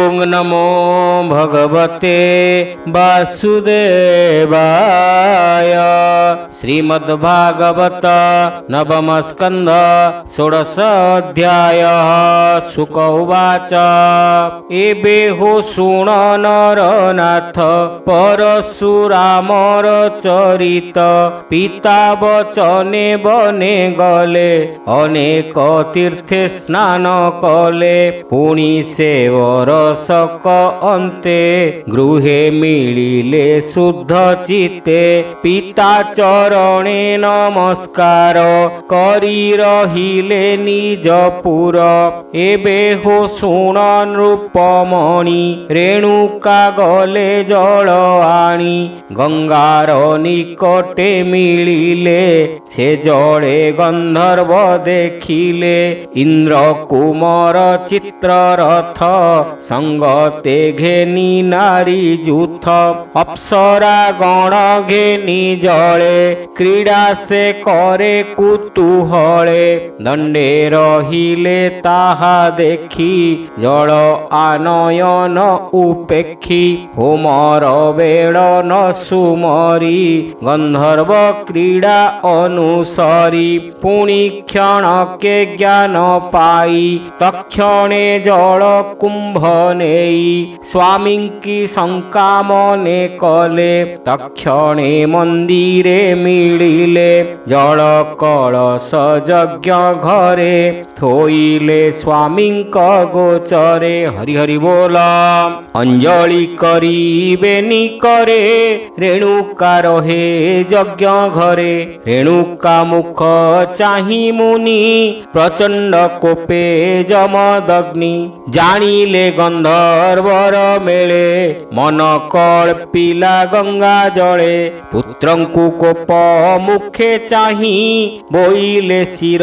ओं नमो भगवते वासुदेवाय। श्रीमद्भागवत नवम स्कंध षोडश अध्याय। शुक उवाच एबे हो शुण नरनाथ परशुरामर चरित। पिता वचने बने गले अनेक तीर्थे स्नान कले। पुणी से वरसक अन्ते गृहे मिलिले शुद्ध चित्ते। पिता चरणे नमस्कार करी रहिले निजपुर। एबे हो शुण नृपमणि रेणुका गले जल आनी। गंगार निकटे मिलिले से जले गंधर्व देखिले। इंद्र कुमार चित्ररथ संगते घेनी नारी जूथ। अप्सरा गण घेनी जले क्रीड़ा से करे कुतूहले। दंडे रहिले ताहा देखी जल आनयन उपेक्षी। होमर बेड़ न सुमरी गंधर्व क्रीड़ा अनुसरी। पुणी क्षण के ज्ञान पाई तक्षणे जल कुंभ नेई। स्वामी की शंका मने कले तक्षणे मंदिरे मिलिले। जल कलश यज्ञ घरे थोइले स्वामी गोचरे। हरि हरि बोल। अंजलि करिबेनी करे रेणुका रहे यज्ञ घरे। रेणुका मुख चाही मुनि प्रचंड कोपे जमदग्नि। जानिले गंधर्वर मेले मन कल्पिला गंगा जले। पुत्रंकु कोप मुखे चाही बोइले शिर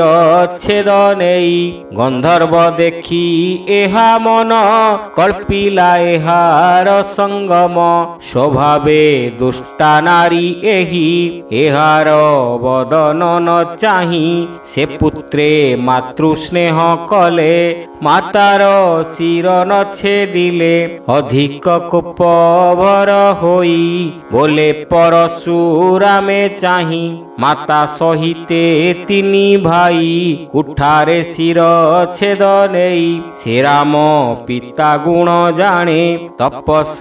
छेद नेई। गंधर्व देखी एहा मन कल्पिला एहार संगम। स्वभावे दुष्टा नारी एही एहार बदन न चाही। से पुत्रे मातृ स्नेह कले मातार शिर न छेदिले। अधिक कोपभर होई बोले परशुरामे चाही। माता सहिते तिनी भाई कुठारे शिर छेद नेई। से राम पिता गुण जाने तपस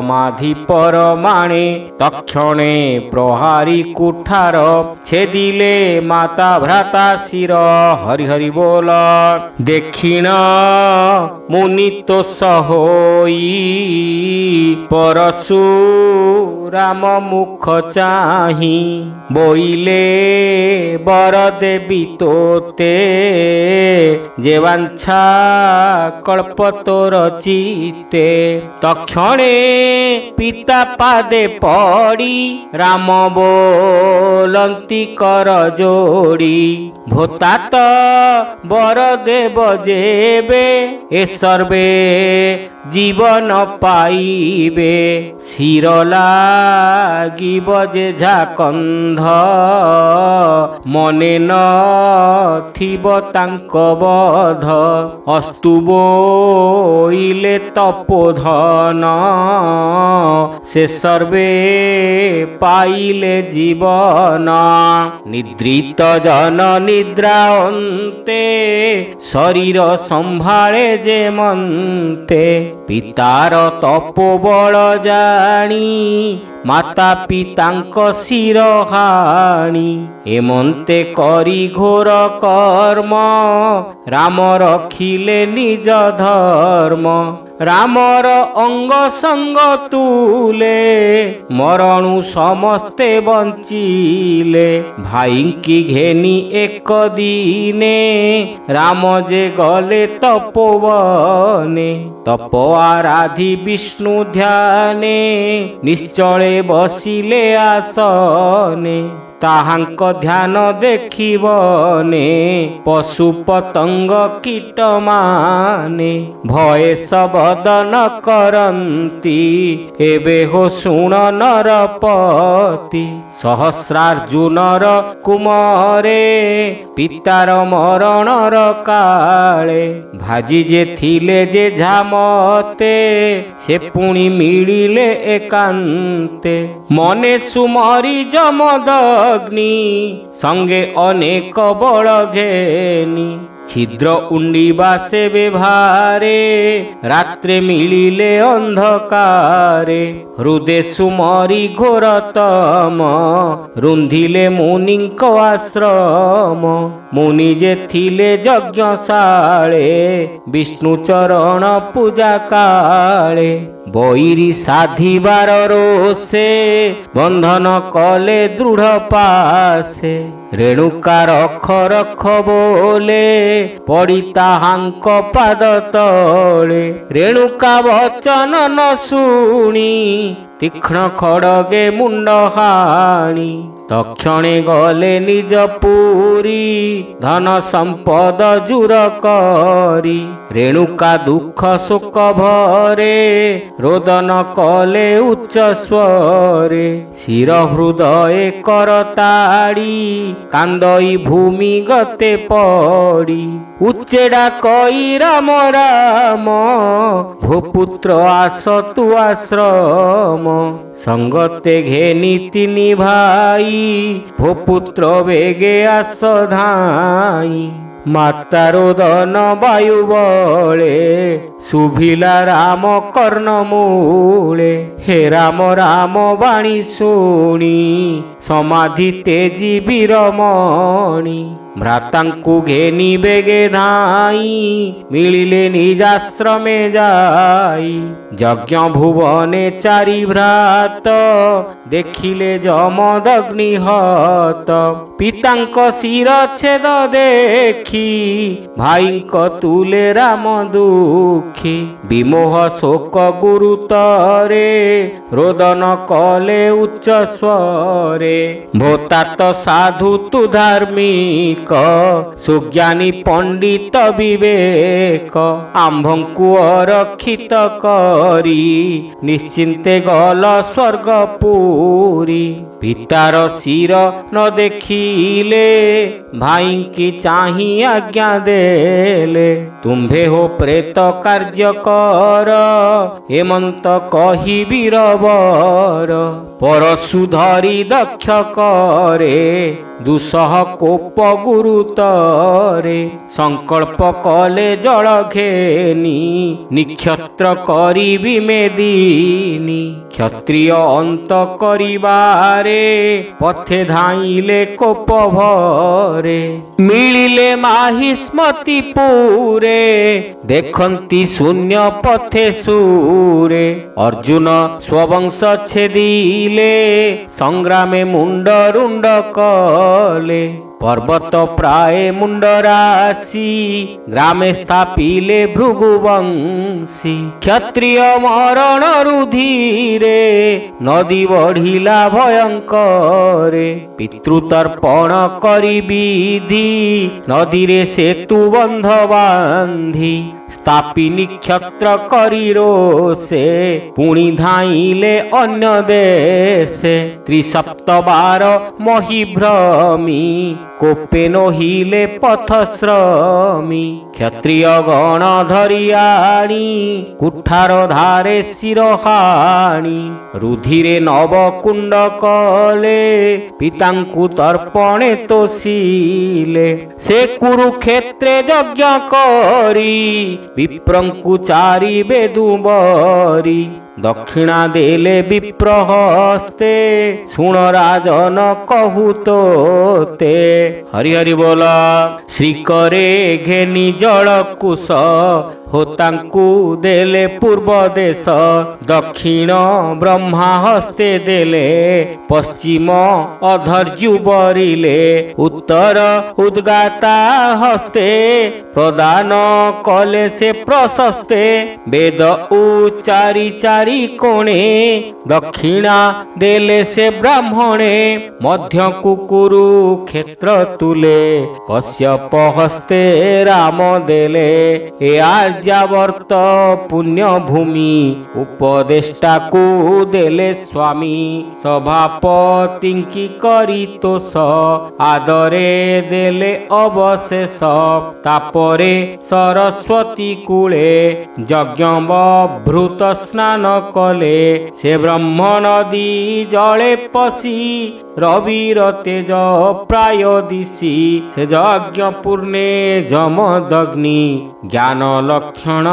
माधि पर माणे। तक्षणे प्रहारी कुठार छेदिले माता भ्राता शिर। हरि हरि बोल। देखिण मुनि तोष होई परशुराम मुख चाही। बोइले वर देवी तोते जे वांछा कल्प तोर चिते। तक्षणे पिता पादे पड़ी राम बोलंती कर जोड़ी। भूतात वर देव जेबे ए सर्वे जीवन पाइबे। शिर लागिब जेझा कंध मने न थिब तांक बध। अस्तु बोइले तपोधन से सर्वे पाइले जीवन। निद्रित जन निद्रा अन्ते शरीर संभाळे जे मंते। पितार तपोबल जानी माता पितांक शिर हाणी। एमंते करी घोर कर्म राम रखिले निज धर्म। रामर अंग संग तुले मरणु समस्ते बंचिले। भाई की घेनी एक दिने राम जे गले तपोवने। तप आराधि विष्णु ध्याने निश्चले बसिले आसने। ତାହାଙ୍କ ଧ୍ୟାନ ଦେଖିବନେ ପଶୁ ପତଙ୍ଗ କୀଟ ମାନେ ଭୟ ସବଦନ କରନ୍ତି ଏବେ ହୋ ଶୁଣ ନରପତି ସହସ୍ରାର୍ଜୁନର କୁମରେ ପିତାର ମରଣର କାଳେ ଭାଜି ଯେ ଥିଲେ ଯେ ଝାମତେ ସେ ପୁଣି ମିଳିଲେ ଏକାନ୍ତେ ମନେ ସୁମରି ଯମଦଗ୍ନି ସଙ୍ଗେ ଅନେକ ବଳ ଘେନି ଛିଦ୍ର ଉଣ୍ଡିବା ସେ ବେଭାରେ ରାତ୍ରେ ମିଳିଲେ ଅନ୍ଧକାରେ ହୃଦେ ସୁମରି ଘୋରତମ ରୁନ୍ଧିଲେ ମୁନିଙ୍କ ଆଶ୍ରମ ମୁନି ଯେ ଥିଲେ ଯଜ୍ଞଶାଳେ ବିଷ୍ଣୁ ଚରଣ ପୂଜା କାଳେ ବୈରୀ ସାଧିବାର ରୋଷେ ବନ୍ଧନ କଲେ ଦୃଢ଼ ପାଶେ ରେଣୁକା ରଖ ରଖ ବୋଲେ ପଡ଼ି ତାହାଙ୍କ ପାଦ ତଳେ ରେଣୁକା ବଚନ ନ ଶୁଣି ତୀକ୍ଷ୍ଣ ଖଡ଼ଗେ ମୁଣ୍ଡ ହାଣି ତକ୍ଷଣେ ଗଲେ ନିଜ ପୁରୀ ଧନ ସମ୍ପଦ ଜୁର କରି ରେଣୁକା ଦୁଃଖ ଶୋକ ଭରେ ରୋଦନ କଲେ ଉଚ୍ଚ ସ୍ୱରେ ଶିର ହୃଦୟ କରତାଡ଼ି କାନ୍ଦଇ ଭୂମି ଗତେ ପଡ଼ି ଉଚ୍ଚେଡ଼ା କଇ ରାମ ରାମ ଭୂପୁତ୍ର ଆସ ତୁ ଆଶ୍ରମ ସଙ୍ଗତେ ଘେନି ତିନି ଭାଇ ଭୂପୁତ୍ର ବେଗେ ଆସ ଧାଇ ମାତା ରୋଦନ ବାୟୁ ବଳେ ଶୁଭିଲା ରାମ କର୍ଣ୍ଣ ମୂଳେ ହେ ରାମ ରାମ ବାଣୀ ଶୁଣି ସମାଧି ତେଜି ବୀରମଣି ଭ୍ରାତାଙ୍କୁ ଘେନି ବେଗେ ଧାଇ ମିଳିଲେ ନିଜାଶ୍ରମେ ଯାଇ ଯଜ୍ଞ ଭୁବନେ ଚାରି ଭ୍ରାତ ଦେଖିଲେ ଯମଦଗ୍ନି ହତ ପିତାଙ୍କ ଶିରଚ୍ଛେଦ ଦେଖି ଭାଇଙ୍କ ତୁଲେ ରାମ ଦୁଃଖୀ ବିମୋହ ଶୋକ ଗୁରୁତରେ ରୋଦନ କଲେ ଉଚ୍ଚ ସ୍ୱରେ ଭୋତାତ ସାଧୁ ତୁ ଧାର୍ମିକ ସୁଜ୍ଞାନୀ ପଣ୍ଡିତ ବିବେକ ଆମ୍ଭଙ୍କୁ ଅରକ୍ଷିତ କରି ନିଶ୍ଚିନ୍ତେ ଗଲ ସ୍ୱର୍ଗପୁରୀ ପିତାର ଶିର ନ ଦେଖିଲେ ଭାଇଙ୍କି ଚାହିଁ ଆଜ୍ଞା ଦେଲେ ତୁମ୍ଭେ ହୋ ପ୍ରେତ କାର୍ଯ୍ୟ କର ହେମନ୍ତ କହି ବୀରବର ପରଶୁ ଧରି ଦକ୍ଷ କରେ ଦୁଃସହ କୋପ ଗୁରୁତରେ ସଂକଳ୍ପ କଲେ ଜଳ ଘେନି ନିକ୍ଷତ୍ର କରିବି ମେଦିନି କ୍ଷତ୍ରିୟ ଅନ୍ତ କରିବାରେ ପଥେ ଧାଇଲେ କୋପ ଭରେ ମିଳିଲେ ମାହିଷ୍ମତି ପୁରେ ଦେଖନ୍ତି ଶୂନ୍ୟ ପଥେ ସୁରେ ଅର୍ଜୁନ ସ୍ୱବଂଶ ଛେଦିଲେ ସଂଗ୍ରାମେ ମୁଣ୍ଡ ରୁଣ୍ଡ କଲେ पर्वत प्राय मुंड राशि ग्रामे स्थापिले भृगुवंशी क्षत्रिय मरण रुधिरे नदी बढ़िला भयंकरे पितृतर्पण करी विधि नदी रे सेतु बंध बांधी स्थापी निक्षत्र करी रोषे पुणी धाइले अन्य देशे त्रिसप्तबार महिभ्रमी कोपे नहिले पथश्रमी क्षत्रिय गण धरियाणी कुठार धारे शिरहाणी रुधिरे नव कुंड कले पितांकु तर्पणे तोषिले से कुरुक्षेत्रे यज्ञ करी विप्रंकु चारि बेदुबरी दक्षिणा देले विप्रहस्ते सुण राजन कहूतोते हरि हरि बोला श्री करे घेनी जल कुश हो तांकु देले पूर्व देश दक्षिण ब्रह्मा हस्ते देले पश्चिम अधर्जु बरिले उत्तर उद्गाता हस्ते प्रदान कले से प्रशस्ते वेद उच्चारी चारि कोणे दक्षिणा देले से ब्राह्मणे मध्य कुकुरु क्षेत्र तुले कश्यप हस्ते राम देले ए आर्यावर्त पुण्य भूमि उपदेष्टा को देले स्वामी सभापति की करी तोष आदरे देले अवशेष तापरे सरस्वती कूले यज्ञ भृत स्नान कले से ब्रह्म नदी जले पशी रविर तेज प्राय दिशी से यज्ञ पूर्णे जमदग्नि ज्ञान लक्षण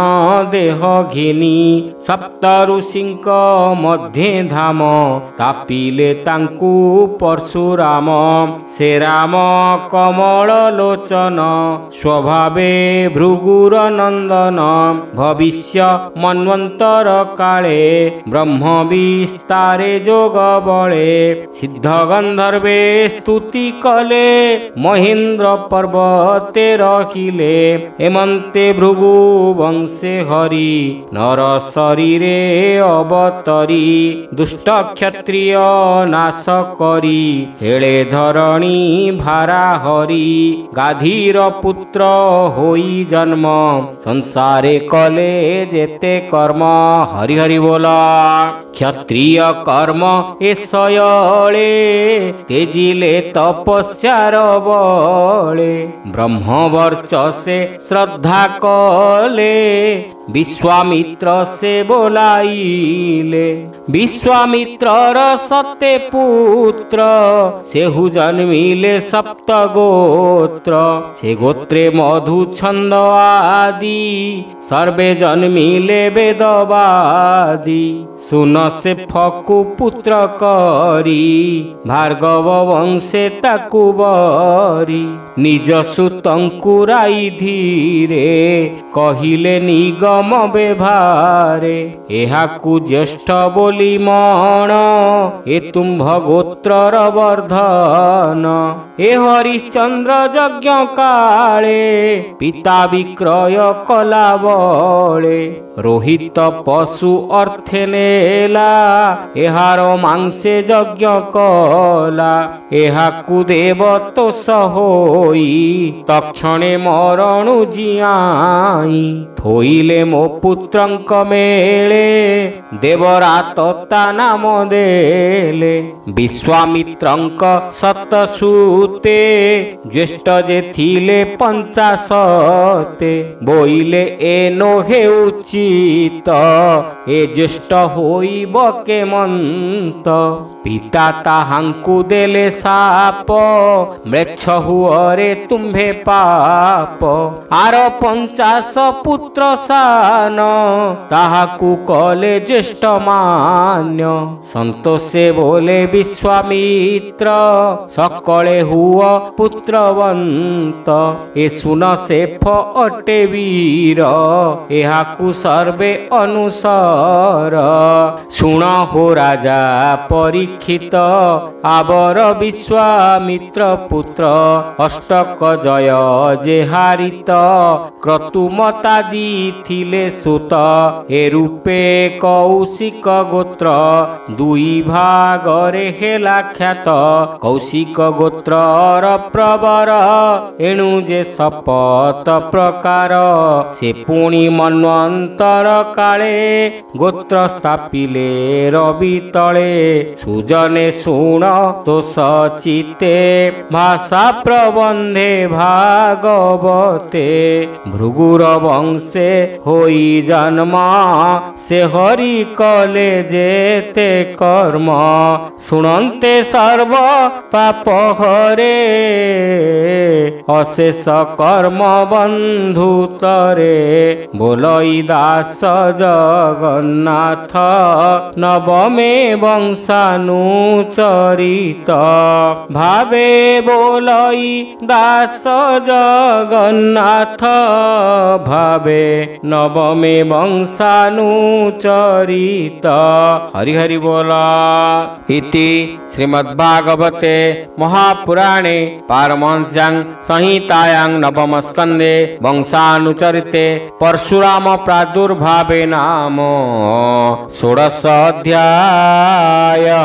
देह घिनी सप्त ऋषिंक मध्ये धाम स्थापिले तांकु परशुराम से राम कमल लोचन स्वभावे भृगुर नंदन भविष्य मन्वंतर काले ब्रह्म विस्तारे जोग बळे सिद्ध गंधर्वे स्तुति कले महेंद्र पर्वते रखिले हेमंते भृगु वंशे हरि नर शरीरे अवतरी दुष्ट क्षत्रिय नाश करी हेले धरणी भारा हरि गाधीर पुत्र होई जन्म संसारे कले जेते कर्म हरि हरि बोला क्षत्रिय कर्म ए सयले तेजिले तपस्यार बळे ब्रह्म वर्चसे श्रद्धा कले विश्वामित्र से बोलाइले विश्वामित्रर सते पुत्र सेहु जन्मिले सप्त गोत्र से गोत्रे मधु छंद आदि सर्वे जन्मिले वेदवादी सुन से फकु पुत्र करी भार्गव वंशे ताकु बरी निज सुतंकुराई धीरे कहिले निगम व्यवहारे एहाकु ज्येष्ठ बोली मण ए तुम्भ गोत्रर वर्धन ए हरिश्चंद्र यज्ञ काले पिता विक्रय कला बळे रोहित पशु अर्थे नेला एहार मांसे यज्ञ कला एहाकु देव तोष होई तक्षणे मरणु जियाई थोइले मो पुत्रंक मेले देवरातता नाम देले विश्वामित्रंक सतसुते ज्येष्ठ जे थिले 50 बोइले एनो हेउचित ए ज्येष्ठ होइब केमंत पिता ताहांकु देले साप म्लेच्छ हुअरे तुम्भे पाप आर 50 पुत्र सान ताहाकु कले ज्येष्ठ मान्य संतोषे बोले विश्वामित्र सकले हुआ पुत्रवंत ए सुन सेफ अटे वीर एहाकु सर्वे अनुसार सुन हो राजा परीक्षित आबर विश्वामित्र पुत्र अष्टक जय जे हारित क्रतुमतादि थिले सुत ए रूपे कौशिक गोत्र दुई भागरे हेला ख्यात कौशिक गोत्रर प्रवर एणु जे शपथ प्रकार से पुणी मन्वंतर काले गोत्र स्थापिले रवि तले सुजने शुण तो सचिते भाषा प्रबंधे भागवते भृगुर वंशे होई जन्म से हरि कले जेते कर्म सुनन्ते सर्व पाप हरि अशेष कर्म बंधु तरे बोलई दास जगन्नाथ नवमे वंशानुचरित भावे बोलई दास जगन्नाथ भावे नवमे वंशानुचरित। हरि हरि बोला। इति श्रीमद्भागवते महापुराणे पारमहंस्यां संहितायां नवम स्कंदे वंशानुचरिते परशुराम प्रादुर्भावे नाम षोडश अध्यायः।